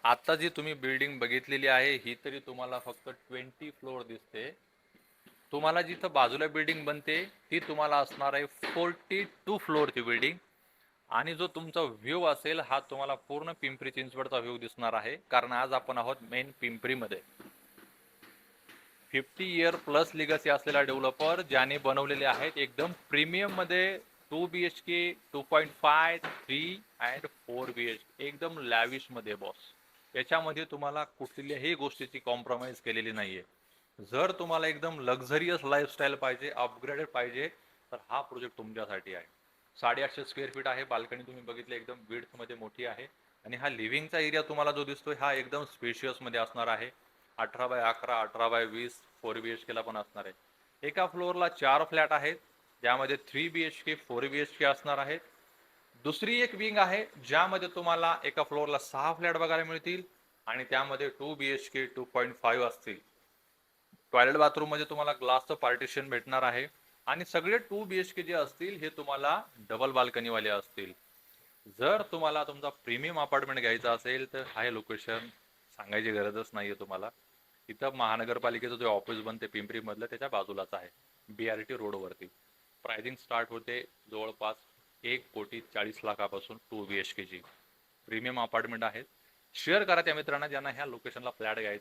आता जी तुम्ही बिल्डिंग बघितलेली आहे ही तरी तुम्हाला फक्त 20 फ्लोअर दिसते. तुम्हाला जिथं बाजूला बिल्डिंग बनते ती तुम्हाला असणार आहे 42 फ्लोअरची बिल्डिंग. आणि जो तुमचा व्ह्यू असेल हा तुम्हाला पूर्ण पिंपरी चिंचवडचा व्ह्यू दिसणार आहे, कारण आज आपण आहोत मेन पिंपरीमध्ये. 50 इयर प्लस लिगसी असलेला डेव्हलपर ज्याने बनवलेले आहेत एकदम प्रीमियम मध्ये 2 BHK, 2.5, 3 अँड 4 BHK एकदम लॅविश मध्ये बॉस. याच्यामध्ये तुम्हाला कुठल्याही गोष्टीची कॉम्प्रोमाइज केलेली नाहीये. जर तुम्हाला एकदम लक्झरियस लाईफस्टाईल पाहिजे, अपग्रेडेड पाहिजे, तर हा प्रोजेक्ट तुमच्यासाठी आहे. 850 स्क्वेअर फीट आहे. बाल्कनी तुम्ही बघितले एकदम विड्थ मध्ये मोठी आहे. आणि हा लिव्हिंगचा एरिया तुम्हाला जो दिसतोय हा एकदम स्पेशियस मध्ये असणार आहे. 18x11, 18x20 4 BHK ला पण असणार आहे. एका फ्लोअरला 4 फ्लॅट आहेत, ज्यामध्ये 3 BHK 4 BHK असणार आहेत. दुसरी एक विंग आहे ज्यामध्ये तुम्हाला एका फ्लोअरला 6 फ्लॅट बघायला मिळतील आणि त्यामध्ये 2 BHK 2.5 असतील. टॉयलेट बाथरूम मध्ये तुम्हाला ग्लासचं पार्टिशन भेटणार आहे. आणि सगळे 2 BHK जे असतील हे तुम्हाला डबल बाल्कनीवाले असतील. जर तुम्हाला तुमचा प्रीमियम अपार्टमेंट घ्यायचा असेल तर हा लोकेशन सांगायची गरजच नाहीये तुम्हाला. इथं महानगरपालिकेचं जे ऑफिस बनते पिंपरी मधलं त्याच्या बाजूलाच आहे, BRT रोडवरती. प्राइसिंग स्टार्ट होते जवळपास 1,40,00,000 2 BHK ची. प्रीमियम अपार्टमेंट आहेत. शेअर करा त्या मित्रांना ज्यांना ह्या लोकेशनला फ्लॅट घ्यायचा आहे.